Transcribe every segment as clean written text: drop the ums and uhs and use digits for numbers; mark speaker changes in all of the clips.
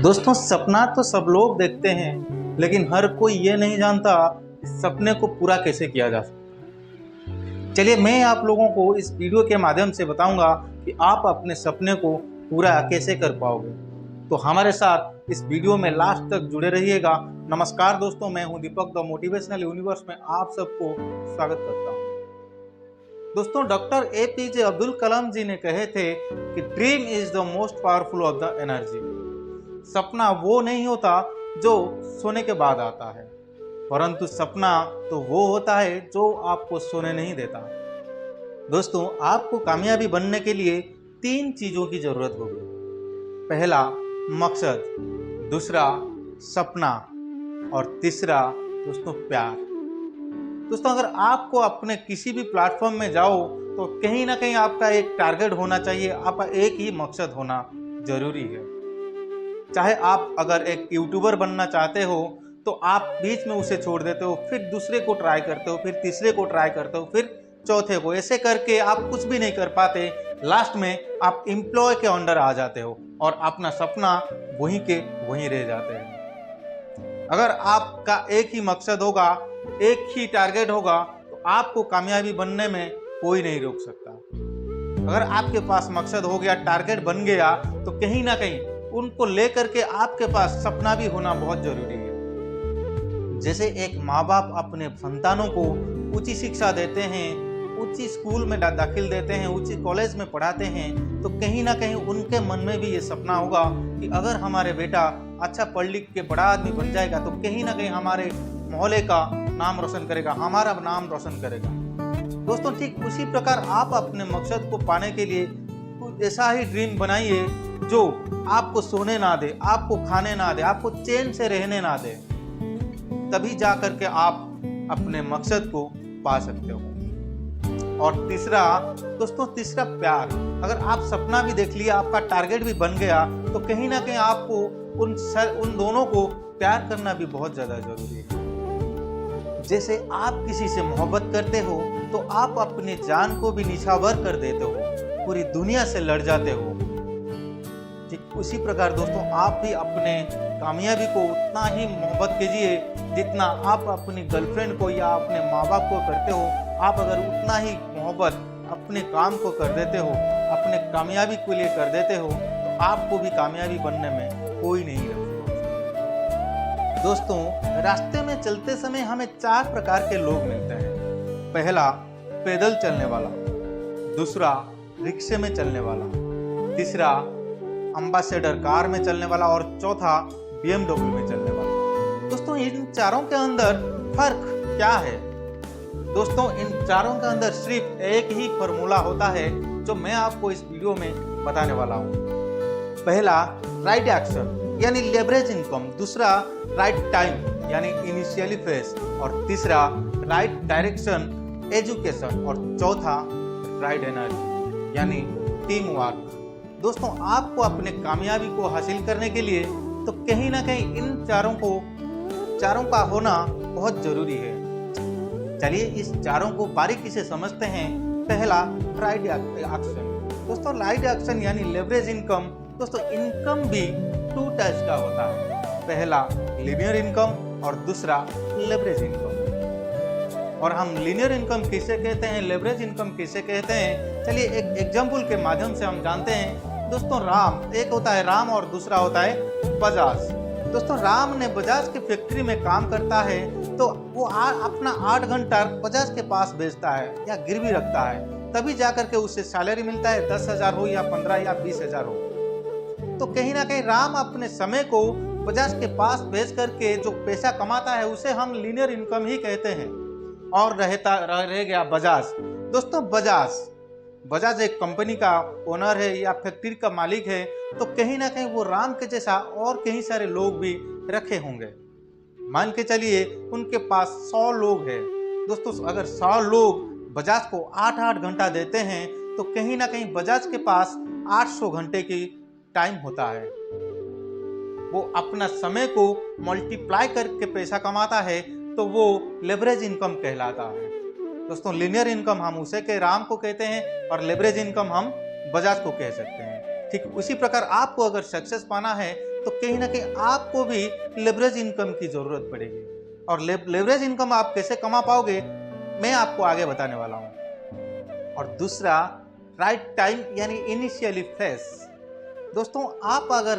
Speaker 1: दोस्तों, सपना तो सब लोग देखते हैं, लेकिन हर कोई ये नहीं जानता कि सपने को पूरा कैसे किया जा सकता। चलिए, मैं आप लोगों को इस वीडियो के माध्यम से बताऊंगा कि आप अपने सपने को पूरा कैसे कर पाओगे। तो हमारे साथ इस वीडियो में लास्ट तक जुड़े रहिएगा। नमस्कार दोस्तों, मैं हूं दीपक, द मोटिवेशनल यूनिवर्स में आप सबको स्वागत करता हूं। दोस्तों, डॉक्टर APJ अब्दुल कलाम जी ने कहे थे कि dream is the most powerful of the energy. सपना वो नहीं होता जो सोने के बाद आता है, परंतु सपना तो वो होता है जो आपको सोने नहीं देता। दोस्तों, आपको कामयाबी बनने के लिए 3 चीजों की जरूरत होगी। पहला मकसद, दूसरा सपना और तीसरा दोस्तों प्यार। दोस्तों, अगर आपको अपने किसी भी प्लेटफॉर्म में जाओ तो कहीं ना कहीं आपका एक टारगेट होना चाहिए, आपका एक ही मकसद होना जरूरी है। चाहे आप अगर एक यूट्यूबर बनना चाहते हो तो आप बीच में उसे छोड़ देते हो, फिर दूसरे को ट्राई करते हो, फिर तीसरे को ट्राई करते हो, फिर चौथे को, ऐसे करके आप कुछ भी नहीं कर पाते। लास्ट में आप एम्प्लॉय के अंडर आ जाते हो और अपना सपना वहीं के वहीं रह जाते हैं। अगर आपका एक ही मकसद होगा, एक ही टारगेट होगा, तो आपको कामयाबी बनने में कोई नहीं रोक सकता। अगर आपके पास मकसद हो गया, टारगेट बन गया, तो कहीं ना कहीं उनको लेकर के आपके पास सपना भी होना बहुत जरूरी है। जैसे एक माँ बाप अपने संतानों को ऊंची शिक्षा देते हैं, ऊंची स्कूल में दाखिल देते हैं, ऊंची कॉलेज में पढ़ाते हैं, तो कहीं ना कहीं उनके मन में भी ये सपना होगा कि अगर हमारे बेटा अच्छा पढ़ लिख के बड़ा आदमी बन जाएगा तो कहीं ना कहीं हमारे मोहल्ले का नाम रोशन करेगा, हमारा नाम रोशन करेगा। दोस्तों, ठीक उसी प्रकार आप अपने मकसद को पाने के लिए कुछ ऐसा ही ड्रीम बनाइए जो आपको सोने ना दे, आपको खाने ना दे, आपको चैन से रहने ना दे। तभी जाकर के आप अपने मकसद को पा सकते हो। और तीसरा तीसरा प्यार। अगर आप सपना भी देख लिया, आपका टारगेट भी बन गया, तो कहीं ना कहीं आपको उन दोनों को प्यार करना भी बहुत ज्यादा जरूरी है। जैसे आप किसी से मोहब्बत करते हो तो आप अपनी जान को भी निछावर कर देते हो, पूरी दुनिया से लड़ जाते हो। ठीक उसी प्रकार दोस्तों, आप भी अपने कामयाबी को उतना ही मोहब्बत कीजिए जितना आप अपनी गर्लफ्रेंड को या अपने माँ बाप को करते हो। आप अगर उतना ही मोहब्बत अपने काम को कर देते हो, अपने कामयाबी के लिए कर देते हो, तो आपको भी कामयाबी बनने में कोई नहीं रोकेगा। दोस्तों, रास्ते में चलते समय हमें 4 प्रकार के लोग मिलते हैं। पहला पैदल चलने वाला, दूसरा रिक्शे में चलने वाला, तीसरा एम्बेसडर कार में चलने वाला और चौथा BMW में चलने वाला। दोस्तों, इन चारों के अंदर फर्क क्या है? दोस्तों, इन चारों के अंदर सिर्फ एक ही फॉर्मूला होता है जो मैं आपको इस वीडियो में बताने वाला हूँ। पहला राइट एक्शन यानी लेवरेज इनकम, दूसरा राइट टाइम यानी इनिशियली फेस, और तीसरा राइट डायरेक्शन एजुकेशन, और चौथा राइट एनर्जी यानी टीम वर्क। दोस्तों, आपको अपने कामयाबी को हासिल करने के लिए तो कहीं ना कहीं इन चारों का होना बहुत जरूरी है। चलिए, इस चारों को बारीकी से समझते हैं। पहला राइट एक्शन। दोस्तों, राइट एक्शन यानी लेवरेज इनकम। दोस्तों, इनकम भी 2 टाइप्स का होता है। पहला लीनियर इनकम और दूसरा लेवरेज इनकम। और हम लीनियर इनकम किसे कहते हैं, लेवरेज इनकम किसे कहते हैं, चलिए एक एग्जाम्पल के माध्यम से हम जानते हैं। दोस्तों, राम, एक होता है राम और दूसरा होता है बजाज। दोस्तों, राम ने बजाज की फैक्ट्री में काम करता है, तो वो अपना 8 घंटा बजाज के पास बेचता है या गिरवी रखता है, तभी जाकर के उससे सैलरी मिलता है, 10,000 हो या 15 या 20,000 हो। तो कहीं ना कहीं राम अपने समय को बजाज के पास बेच करके जो पैसा कमाता है उसे हम लीनियर इनकम ही कहते हैं। और रह गया बजाज। दोस्तों, बजाज एक कंपनी का ओनर है या फैक्ट्री का मालिक है, तो कहीं ना कहीं वो राम के जैसा और कई सारे लोग भी रखे होंगे। मान के चलिए उनके पास 100 लोग हैं। दोस्तों, अगर 100 लोग बजाज को 8-8 घंटा देते हैं, तो कहीं ना कहीं बजाज के पास 800 घंटे की टाइम होता है। वो अपना समय को मल्टीप्लाई करके पैसा कमाता है, तो वो लेवरेज इनकम कहलाता है। दोस्तों, लीनियर इनकम हम उसे राम को कहते हैं और लेवरेज इनकम हम बजाज को कह सकते हैं। ठीक उसी प्रकार आपको अगर सक्सेस पाना है तो कहीं ना कहीं आपको भी लेवरेज इनकम की जरूरत पड़ेगी। और लेवरेज इनकम आप कैसे कमा पाओगे मैं आपको आगे बताने वाला हूं। और दूसरा, राइट टाइम यानी इनिशियली फेस। दोस्तों, आप अगर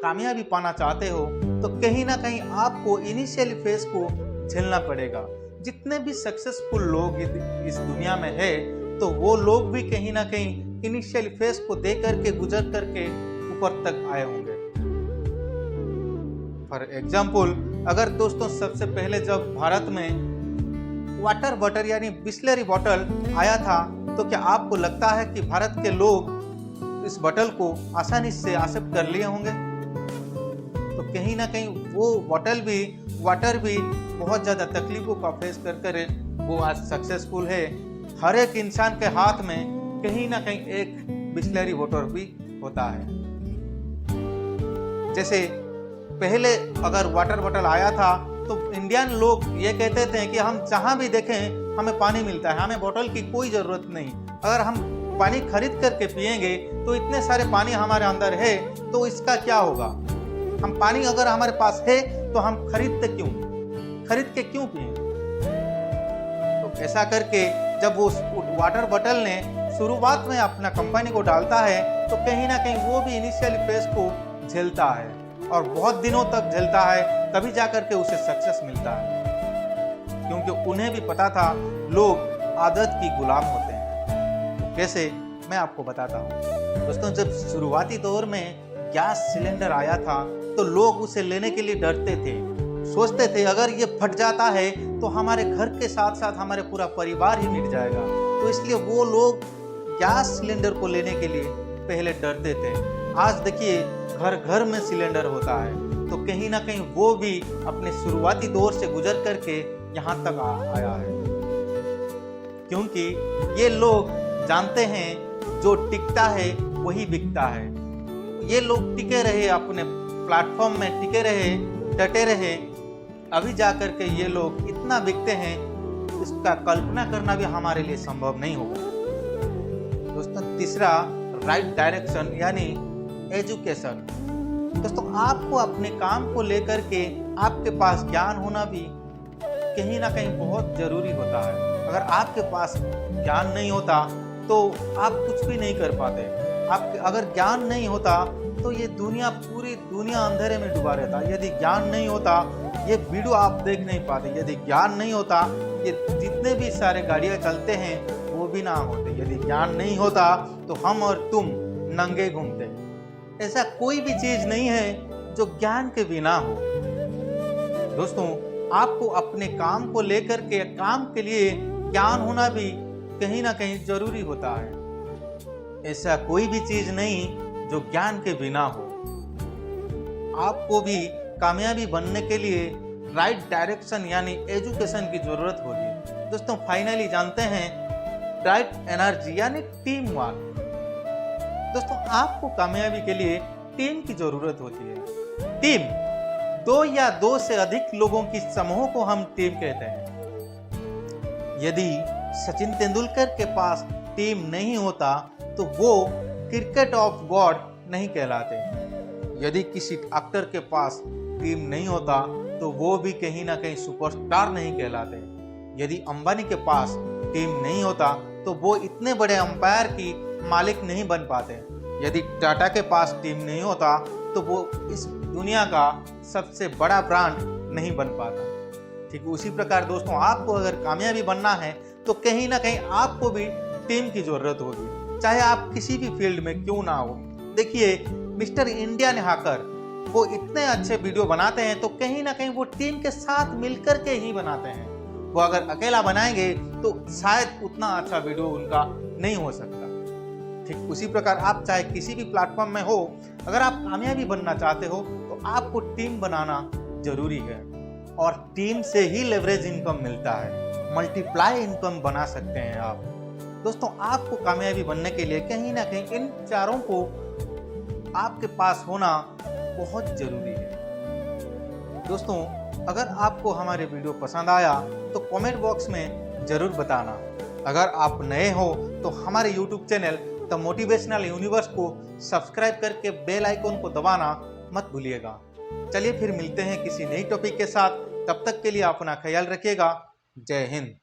Speaker 1: कामयाबी पाना चाहते हो तो कहीं ना कहीं आपको इनिशियली फेस को झेलना पड़ेगा। जितने भी सक्सेसफुल लोग इस दुनिया में है तो वो लोग भी कहीं ना कहीं इनिशियल फेस को दे करके गुजर करके ऊपर तक आए होंगे। फॉर एग्जाम्पल, अगर दोस्तों सबसे पहले जब भारत में वाटर बॉटल यानी बिस्लरी बॉटल आया था तो क्या आपको लगता है कि भारत के लोग इस बॉटल को आसानी से एक्सेप्ट कर लिए होंगे? तो कहीं ना कहीं वो बॉटल भी, वाटर भी बहुत ज़्यादा तकलीफों का फेस कर वो आज सक्सेसफुल है। हर एक इंसान के हाथ में कहीं ना कहीं एक बिस्लरी वाटर भी होता है। जैसे पहले अगर वाटर बॉटल आया था तो इंडियन लोग ये कहते थे कि हम जहाँ भी देखें हमें पानी मिलता है, हमें बोतल की कोई ज़रूरत नहीं। अगर हम पानी खरीद करके पिएंगे तो इतने सारे पानी हमारे अंदर है तो इसका क्या होगा? हम पानी अगर हमारे पास है तो हम खरीद के क्यों पिए? तो ऐसा करके जब वो वाटर बॉटल ने शुरुआत में अपना कंपनी को डालता है तो कहीं ना कहीं वो भी इनिशियल फेज को झेलता है और बहुत दिनों तक झेलता है, तभी जाकर के उसे सक्सेस मिलता है। क्योंकि उन्हें भी पता था लोग आदत की गुलाम होते हैं। तो कैसे, मैं आपको बताता हूँ। दोस्तों, जब शुरुआती दौर में गैस सिलेंडर आया था तो लोग उसे लेने के लिए डरते थे, सोचते थे अगर ये फट जाता है तो हमारे घर के साथ साथ हमारे पूरा परिवार ही मिट जाएगा। तो इसलिए वो लोग गैस सिलेंडर को लेने के लिए पहले डरते थे। आज देखिए घर घर में सिलेंडर होता है, तो कहीं ना कहीं वो भी अपने शुरुआती दौर से गुजर करके यहाँ तक आया है। क्योंकि ये लोग जानते हैं जो टिकता है वही बिकता है। ये लोग टिके रहे, अपने प्लेटफॉर्म में टिके रहे, डटे रहे, अभी जाकर के ये लोग इतना बिकते हैं, इसका कल्पना करना भी हमारे लिए संभव नहीं होगा। दोस्तों, तीसरा, राइट डायरेक्शन यानी एजुकेशन। दोस्तों, आपको अपने काम को लेकर के आपके पास ज्ञान होना भी कहीं ना कहीं बहुत जरूरी होता है। अगर आपके पास ज्ञान नहीं होता तो आप कुछ भी नहीं कर पाते। आप अगर ज्ञान नहीं होता तो ये दुनिया, पूरी दुनिया अंधेरे में डूबा रहता। यदि ज्ञान नहीं होता ये वीडियो आप देख नहीं पाते। यदि ज्ञान नहीं होता ये जितने भी सारे गाड़ियाँ चलते हैं वो भी ना होते। यदि ज्ञान नहीं होता तो हम और तुम नंगे घूमते। ऐसा कोई भी चीज़ नहीं है जो ज्ञान के बिना हो। दोस्तों, आपको अपने काम को लेकर के, काम के लिए ज्ञान होना भी कहीं ना कहीं जरूरी होता है। ऐसा कोई भी चीज नहीं जो ज्ञान के बिना हो। आपको भी कामयाबी बनने के लिए राइट डायरेक्शन यानी एजुकेशन की जरूरत होगी। दोस्तों, फाइनली जानते हैं राइट एनर्जी यानी टीम वर्क। दोस्तों, आपको कामयाबी के लिए टीम की जरूरत होती है। टीम, दो या दो से अधिक लोगों की समूह को हम टीम कहते हैं। यदि सचिन तेंदुलकर के पास टीम नहीं होता तो वो क्रिकेट ऑफ गॉड नहीं कहलाते। यदि किसी एक्टर के पास टीम नहीं होता तो वो भी कहीं ना कहीं सुपरस्टार नहीं कहलाते। यदि अंबानी के पास टीम नहीं होता तो वो इतने बड़े अंपायर की मालिक नहीं बन पाते। यदि टाटा के पास टीम नहीं होता तो वो इस दुनिया का सबसे बड़ा ब्रांड नहीं बन पाता। ठीक उसी प्रकार दोस्तों, आपको अगर कामयाबी बनना है तो कहीं ना कहीं आपको भी टीम की जरूरत होगी, चाहे आप किसी भी फील्ड में क्यों ना हो। देखिए, मिस्टर इंडिया ने हैकर वो इतने अच्छे वीडियो बनाते हैं तो कहीं ना कहीं वो टीम के साथ मिलकर के ही बनाते हैं। वो अगर अकेला बनाएंगे तो शायद उतना अच्छा वीडियो उनका नहीं हो सकता। ठीक उसी प्रकार आप चाहे किसी भी प्लेटफॉर्म में हो, अगर आप कामयाबी बनना चाहते हो तो आपको टीम बनाना जरूरी है। और टीम से ही लेवरेज इनकम मिलता है, मल्टीप्लाई इनकम बना सकते हैं आप। दोस्तों, आपको कामयाबी बनने के लिए कहीं ना कहीं इन चारों को आपके पास होना बहुत जरूरी है। दोस्तों, अगर आपको हमारे वीडियो पसंद आया तो कमेंट बॉक्स में जरूर बताना। अगर आप नए हो तो हमारे YouTube channel the motivational universe को सब्सक्राइब करके बेल आइकन को दबाना मत भूलिएगा। चलिए फिर मिलते हैं किसी नई टॉपिक के साथ। तब तक के लिए अपना ख्याल रखिएगा। जय हिंद।